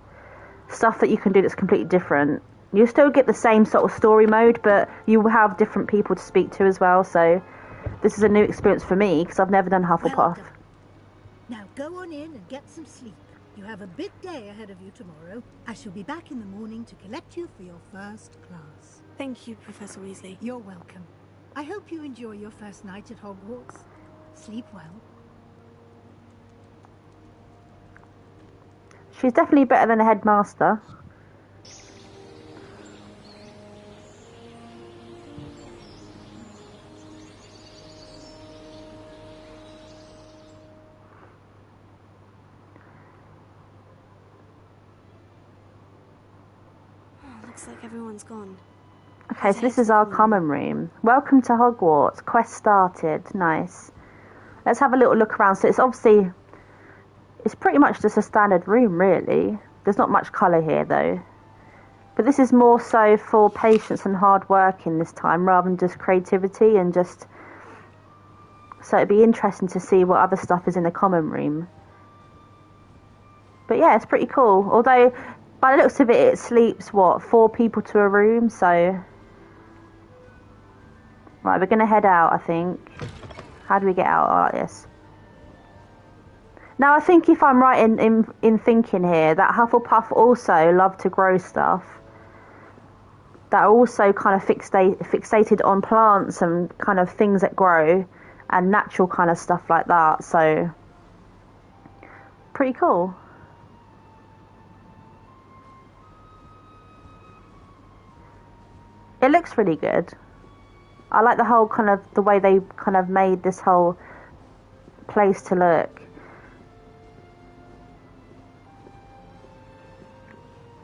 stuff that you can do that's completely different. You still get the same sort of story mode, but you have different people to speak to as well. So this is a new experience for me because I've never done Hufflepuff. Welcome. Now go on in and get some sleep. You have a big day ahead of you tomorrow. I shall be back in the morning to collect you for your first class. Thank you, Professor Weasley. You're welcome. I hope you enjoy your first night at Hogwarts. Sleep well. She's definitely better than a headmaster. Looks like everyone's gone. Okay, so this is our common room. Welcome to Hogwarts. Quest started. Nice. Let's have a little look around. So it's pretty much just a standard room, really. There's not much colour here, though. But this is more so for patience and hard working this time, rather than just creativity and just... So it'd be interesting to see what other stuff is in the common room. But yeah, it's pretty cool. Although, by the looks of it, it sleeps, 4 people to a room, so... Right, we're going to head out, I think. How do we get out? Like this. Now, I think if I'm right in thinking here, that Hufflepuff also love to grow stuff. That are also kind of fixated on plants and kind of things that grow. And natural kind of stuff like that. So, pretty cool. It looks really good. I like the whole kind of, the way they kind of made this whole place to look.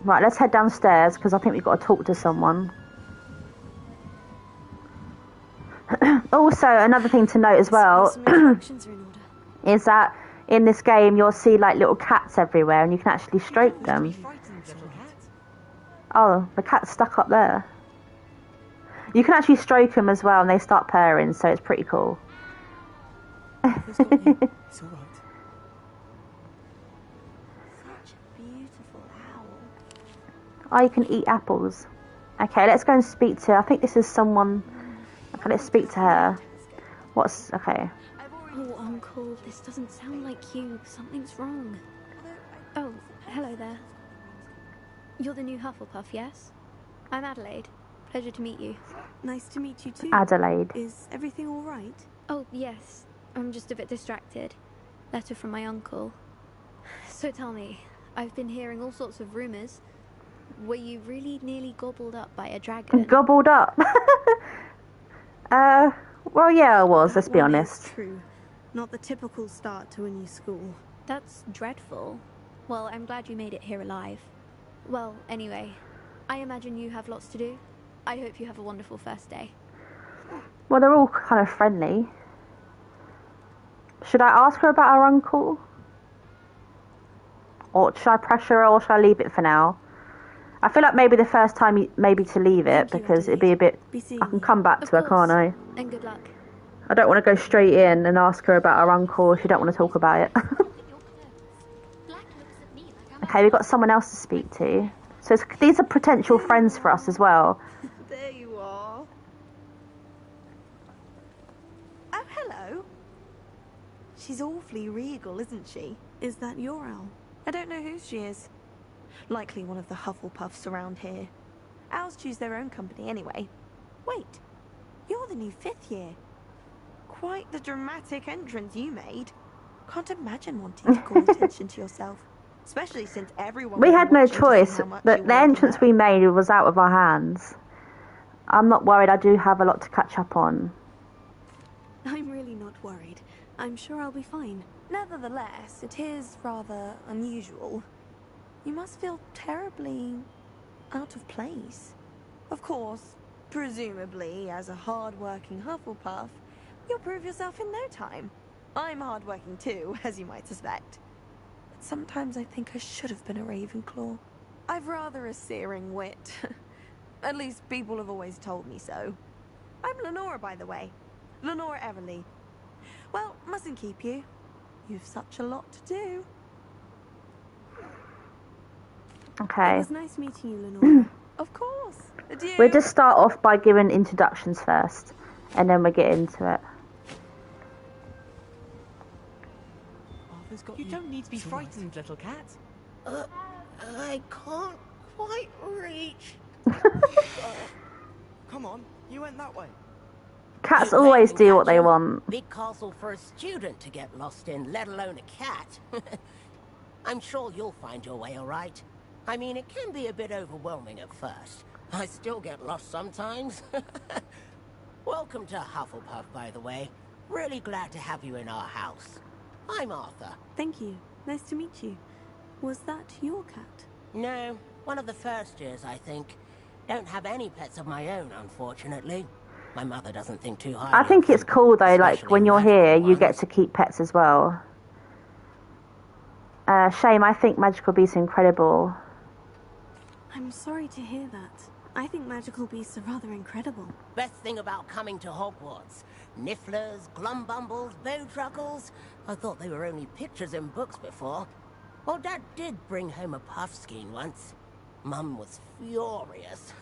Right, let's head downstairs because I think we've got to talk to someone. Also, another thing to note as well is that in this game you'll see like little cats everywhere and you can actually stroke them. Oh, the cat's stuck up there. You can actually stroke them as well and they start purring, so it's pretty cool. It's alright. Such a beautiful owl. Oh, you can eat apples. Okay, let's go and speak to... I think this is someone... Okay, let's speak to her. What's... Okay. Oh, Uncle, this doesn't sound like you. Something's wrong. Oh, hello there. You're the new Hufflepuff, yes? I'm Adelaide. Pleasure to meet you. Nice to meet you too. Adelaide. Is everything all right? Oh, yes. I'm just a bit distracted. Letter from my uncle. So tell me, I've been hearing all sorts of rumours. Were you really nearly gobbled up by a dragon? Gobbled up? Well, yeah, I was, let's be honest. It's true. Not the typical start to a new school. That's dreadful. Well, I'm glad you made it here alive. Well, anyway, I imagine you have lots to do. I hope you have a wonderful first day. Well, they're all kind of friendly. Should I ask her about her uncle? Or should I pressure her, or should I leave it for now? I feel like maybe the first time, maybe to leave it, because it'd be a bit... I can come back to her, can't I? And good luck. I don't want to go straight in and ask her about her uncle if you don't want to talk about it. Okay, we've got someone else to speak to. So these are potential friends for us as well. There you She's awfully regal, isn't she? Is that your owl? I don't know whose she is. Likely one of the Hufflepuffs around here. Owls choose their own company anyway. Wait, you're the new 5th year. Quite the dramatic entrance you made. Can't imagine wanting to call attention to yourself. Especially since everyone We will be had no watching to see choice. how much The you wanna entrance get. we made was out of our hands. I'm not worried. I do have a lot to catch up on. I'm really not worried. I'm sure I'll be fine. Nevertheless, it is rather unusual. You must feel terribly out of place. Of course, presumably, as a hard-working Hufflepuff, you'll prove yourself in no time. I'm hard-working too, as you might suspect. But sometimes I think I should have been a Ravenclaw. I've rather a searing wit. At least people have always told me so. I'm Lenora, by the way. Lenora Everly. Well, mustn't keep you. You've such a lot to do. It Okay. was nice meeting you, Lenora. Of course. Adieu. We'll just start off by giving introductions first, and then we get into it. You don't need to be frightened, little cat. I can't quite reach. Come on, you went that way. Cats always do what they want. Big castle for a student to get lost in, let alone a cat. I'm sure you'll find your way all right. I mean, it can be a bit overwhelming at first. I still get lost sometimes. Welcome to Hufflepuff, by the way. Really glad to have you in our house. I'm Arthur. Thank you. Nice to meet you. Was that your cat? No, one of the first years, I think. Don't have any pets of my own, unfortunately. My mother doesn't think too highly. I think it's cool though, like when you're here, you get to keep pets as well. Shame, I think magical beasts are incredible. I'm sorry to hear that. I think magical beasts are rather incredible. Best thing about coming to Hogwarts. Nifflers, glumbumbles, bowtruckles. I thought they were only pictures in books before. Well, Dad did bring home a puffskein once. Mum was furious.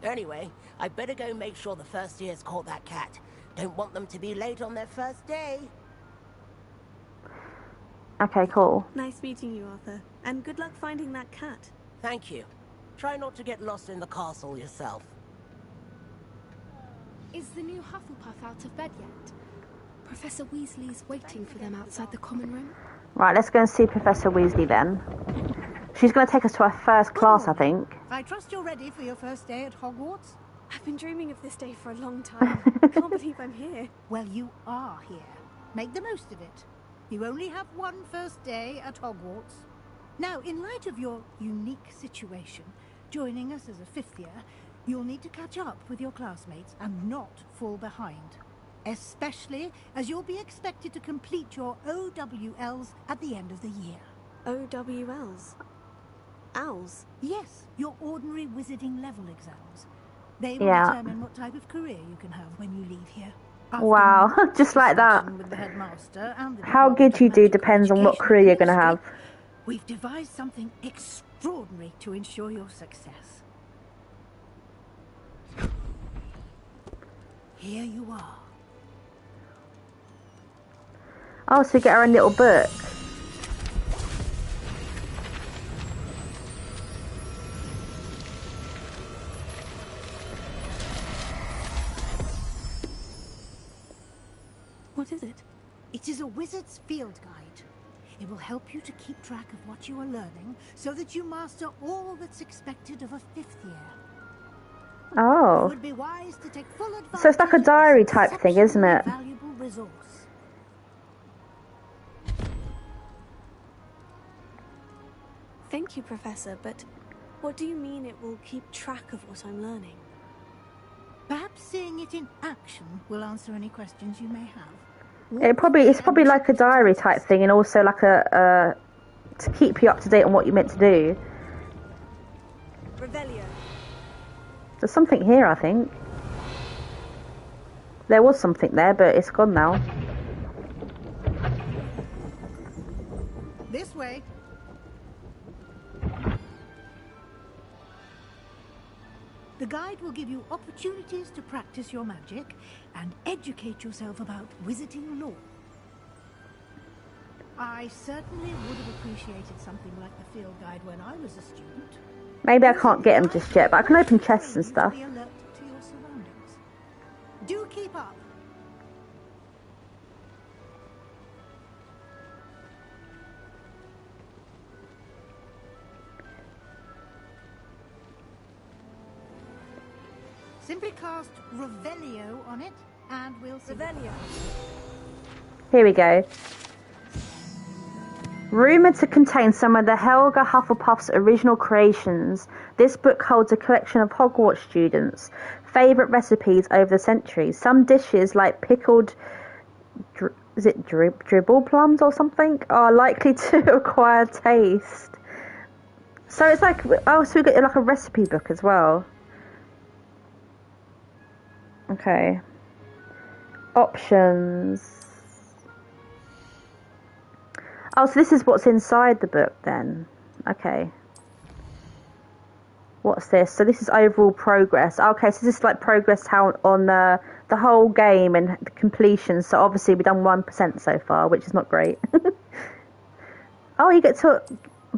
Anyway, I better go make sure the first years caught that cat. Don't want them to be late on their first day. Okay, cool. Nice meeting you, Arthur. And good luck finding that cat. Thank you. Try not to get lost in the castle yourself. Is the new Hufflepuff out of bed yet? Professor Weasley's waiting for them outside the common room. Right, let's go and see Professor Weasley then. She's going to take us to our first class, I think. I trust you're ready for your first day at Hogwarts? I've been dreaming of this day for a long time. Can't believe I'm here. Well, you are here. Make the most of it. You only have one first day at Hogwarts. Now, in light of your unique situation, joining us as a 5th year, you'll need to catch up with your classmates and not fall behind. Especially as you'll be expected to complete your OWLs at the end of the year. OWLs? Owls? Yes, your ordinary wizarding level exams. They will Yeah. determine what type of career you can have when you leave here. After Wow, much just like that. discussion with the headmaster and the How Department good you of do Magical depends on what Education career you're going to Ministry, have. We've devised something extraordinary to ensure your success. Here you are. Oh, so we get our own little book. What is it? It is a wizard's field guide. It will help you to keep track of what you are learning so that you master all that's expected of a 5th year. It Oh. would be wise to take full advantage So it's like a of this diary type thing, isn't it? exceptionally valuable resource. Thank you, Professor, but what do you mean it will keep track of what I'm learning? Perhaps seeing it in action will answer any questions you may have. It's probably like a diary type thing, and also like a to keep you up to date on what you're meant to do. Revelio. There's something here, I think. There was something there, but it's gone now. This way. The guide will give you opportunities to practice your magic and educate yourself about wizarding lore. I certainly would have appreciated something like the field guide when I was a student. Maybe I can't get them just yet, but I can open chests and stuff. Be alert to your surroundings. Do keep up. Simply cast Revelio on it, and we'll see. Revelio. Here we go. Rumoured to contain some of the Helga Hufflepuff's original creations, this book holds a collection of Hogwarts students' favourite recipes over the centuries. Some dishes, like pickled, dribble plums or something, are likely to acquire taste. So it's like, oh, so we got like a recipe book as well. Okay. Options. Oh, so this is what's inside the book then. Okay. What's this? So this is overall progress. Okay, so this is like progress how on the whole game and the completion. So obviously we've done 1% so far, which is not great. Oh, you get to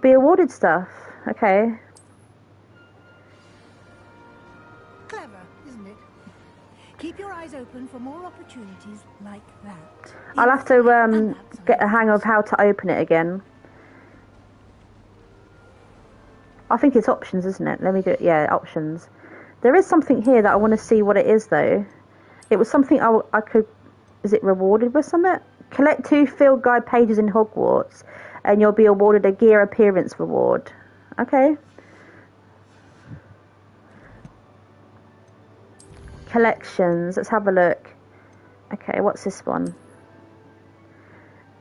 be awarded stuff. Okay. Clever, isn't it? Keep your eyes open for more opportunities like that. I'll have to get a hang of how to open it again. I think it's options, isn't it? Let me do it. Yeah, options. There is something here that I want to see what it is, though. It was something I could... Is it rewarded with something? Collect 2 field guide pages in Hogwarts, and you'll be awarded a gear appearance reward. Okay. Collections. Let's have a look. Okay, what's this one?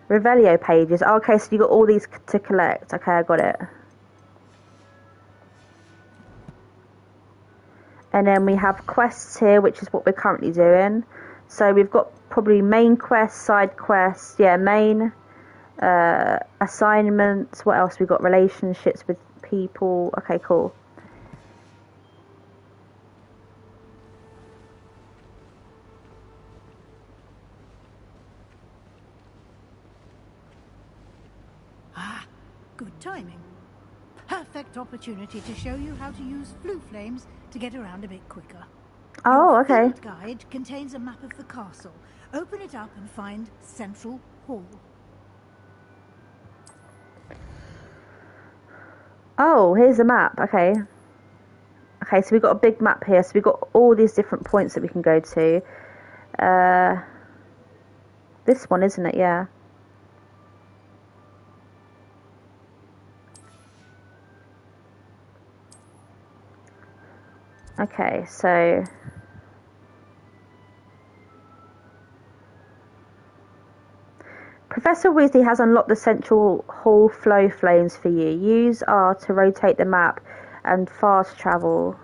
Revelio pages. Oh, okay, so you got all these to collect. Okay, I got it. And then we have quests here, which is what we're currently doing. So we've got probably main quests, side quests. Yeah, main assignments. What else? We've got relationships with people. Okay, cool. Good timing. Perfect opportunity to show you how to use flue flames to get around a bit quicker. Oh, okay. Your field guide contains a map of the castle. Open it up and find Central Hall. Oh, here's a map. Okay. Okay, so we've got a big map here. So we've got all these different points that we can go to. This one, isn't it? Yeah. Okay, so... Professor Weasley has unlocked the Central Hall flow flames for you. Use R to rotate the map and fast travel.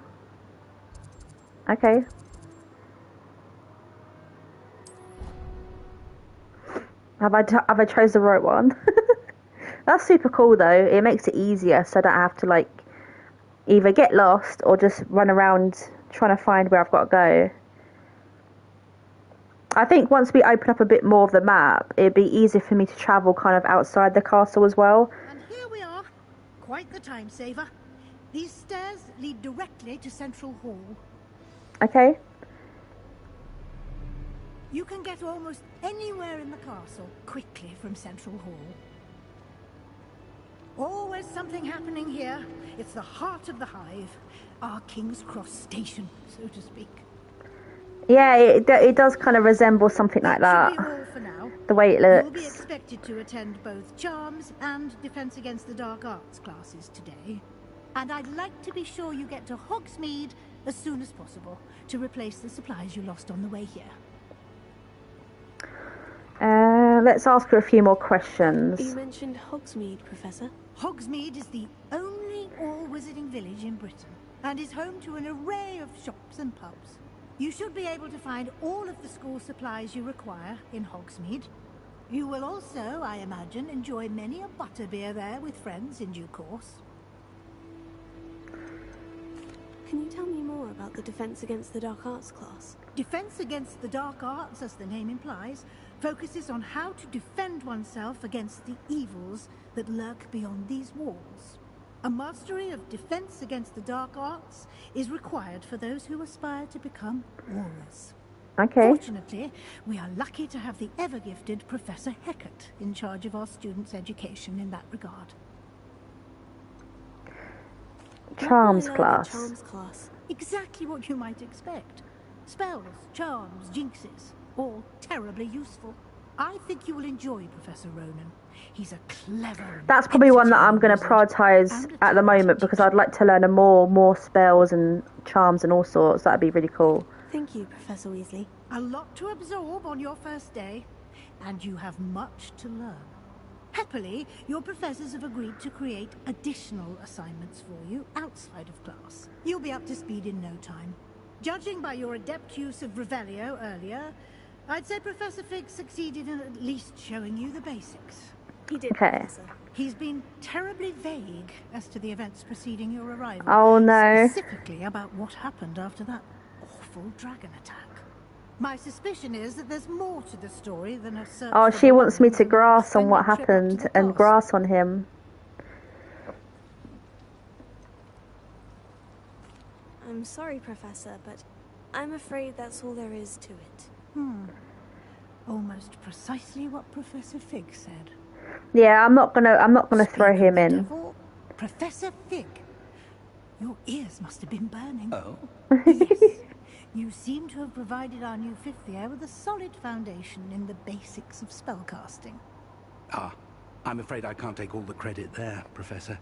Okay. Have I chose the right one? That's super cool though. It makes it easier so I don't have to like either get lost or just run around trying to find where I've got to go. I think once we open up a bit more of the map, it'd be easier for me to travel kind of outside the castle as well. And here we are. Quite the time saver. These stairs lead directly to Central Hall. Okay. You can get almost anywhere in the castle quickly from Central Hall. Always something happening here. It's the heart of the hive. Our King's Cross station, so to speak. Yeah, it does kind of resemble something like that. Should be all for now. The way it looks. You'll be expected to attend both Charms and Defense Against the Dark Arts classes today. And I'd like to be sure you get to Hogsmeade as soon as possible to replace the supplies you lost on the way here. Let's ask her a few more questions. You mentioned Hogsmeade, Professor. Hogsmeade is the only all-wizarding village in Britain and is home to an array of shops and pubs. You should be able to find all of the school supplies you require in Hogsmeade. You will also, I imagine, enjoy many a butterbeer there with friends in due course. Can you tell me more about the Defense Against the Dark Arts class? Defense Against the Dark Arts, as the name implies, focuses on how to defend oneself against the evils that lurk beyond these walls. A mastery of defense against the dark arts is required for those who aspire to become aurors. Okay. Fortunately, we are lucky to have the ever-gifted Professor Hecat in charge of our students' education in that regard. Charms What will I learn in class. Charms class? Exactly what you might expect. Spells, charms, jinxes, all terribly useful. I think you will enjoy Professor Ronan. He's a clever... That's probably one that I'm going to prioritise at the moment because I'd like to learn more spells and charms and all sorts. That'd be really cool. Thank you, Professor Weasley. A lot to absorb on your first day, and you have much to learn. Happily, your professors have agreed to create additional assignments for you outside of class. You'll be up to speed in no time. Judging by your adept use of Revelio earlier, I'd say Professor Fig succeeded in at least showing you the basics. He did, Okay. Professor. He's been terribly vague as to the events preceding your arrival. Oh, no. Specifically about what happened after that awful dragon attack. My suspicion is that there's more to the story than a search. Oh, for she the wants me ruins to and grass on what extended trip up to happened the and castle. grass on him. I'm sorry, Professor, but I'm afraid that's all there is to it. Almost precisely what Professor Fig said. Yeah, I'm not gonna throw him in. Devil, Professor Fig, your ears must have been burning. Oh? Yes. You seem to have provided our new fifth year with a solid foundation in the basics of spellcasting. Ah, I'm afraid I can't take all the credit there, Professor.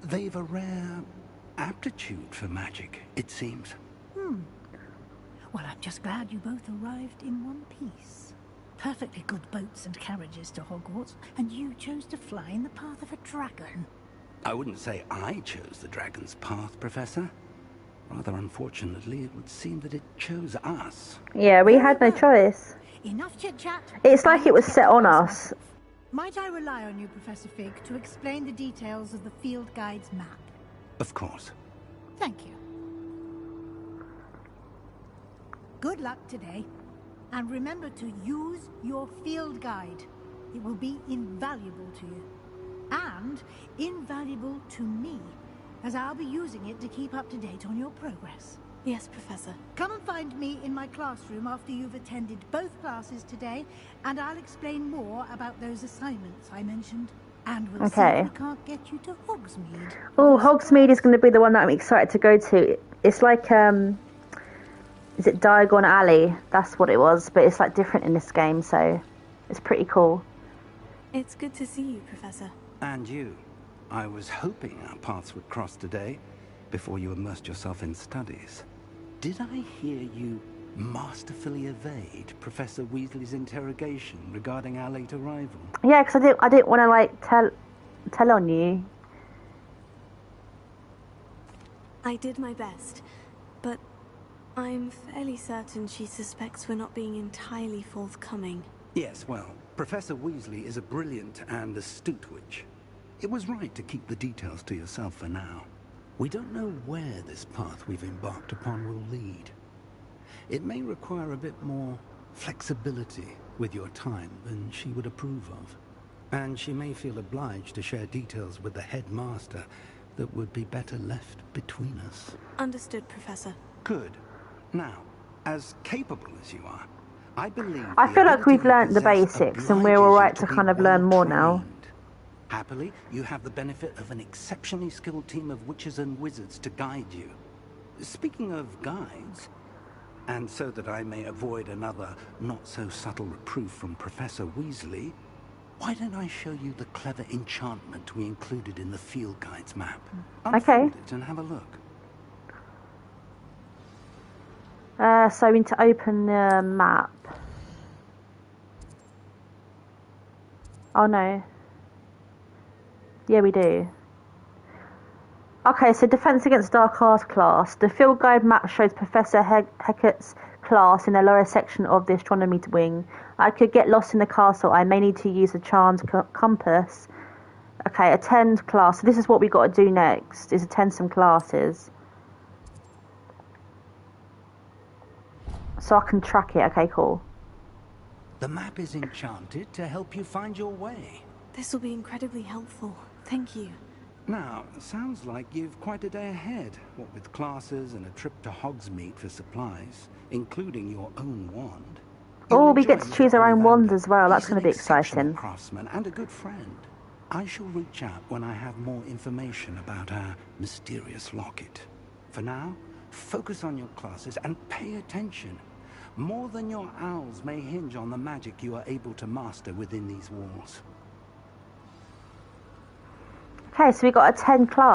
They've a rare aptitude for magic, it seems. Well, I'm just glad you both arrived in one piece. Perfectly good boats and carriages to Hogwarts, and you chose to fly in the path of a dragon. I wouldn't say I chose the dragon's path, Professor. Rather unfortunately, it would seem that it chose us. Yeah, we had no choice. Enough chit-chat. It's like it was set on us. Might I rely on you, Professor Fig, to explain the details of the field guide's map? Of course. Thank you. Good luck today, and remember to use your field guide. It will be invaluable to you, and invaluable to me, as I'll be using it to keep up to date on your progress. Yes, Professor. Come and find me in my classroom after you've attended both classes today, and I'll explain more about those assignments I mentioned. And we'll see if we can't get you to Hogsmeade. Oh, Hogsmeade is going to be the one that I'm excited to go to. It's like, is it Diagon Alley? That's what it was, but it's like different in this game, so it's pretty cool. It's good to see you, Professor. And you. I was hoping our paths would cross today, before you immersed yourself in studies. Did I hear you masterfully evade Professor Weasley's interrogation regarding our late arrival? Yeah, because I didn't want to like tell on you. I did my best, but I'm fairly certain she suspects we're not being entirely forthcoming. Yes, well, Professor Weasley is a brilliant and astute witch. It was right to keep the details to yourself for now. We don't know where this path we've embarked upon will lead. It may require a bit more flexibility with your time than she would approve of. And she may feel obliged to share details with the headmaster that would be better left between us. Understood, Professor. Good. Now, as capable as you are, I believe... I feel like we've learnt the basics and we're alright to kind of learn more now. Happily, you have the benefit of an exceptionally skilled team of witches and wizards to guide you. Speaking of guides, and so that I may avoid another not-so-subtle reproof from Professor Weasley, why don't I show you the clever enchantment we included in the field guide's map? Unfold it and have a look. So we need to open the map. Oh no. Yeah, we do. Okay, so Defense Against Dark Arts class. The field guide map shows Professor Hecat's class in the lower section of the astronomy wing. I could get lost in the castle. I may need to use the charmed compass. Okay, attend class. So this is what we got to do next, is attend some classes. So I can track it. Okay, cool. The map is enchanted to help you find your way. This will be incredibly helpful. Thank you. Now, sounds like you've quite a day ahead, what with classes and a trip to Hogsmeade for supplies, including your own wand. Oh, we get to choose our own wand as well. That's going to be exciting. Craftsman and a good friend. I shall reach out when I have more information about our mysterious locket. For now, focus on your classes and pay attention. More than your owls may hinge on the magic you are able to master within these walls. Okay, so we got a 10 class.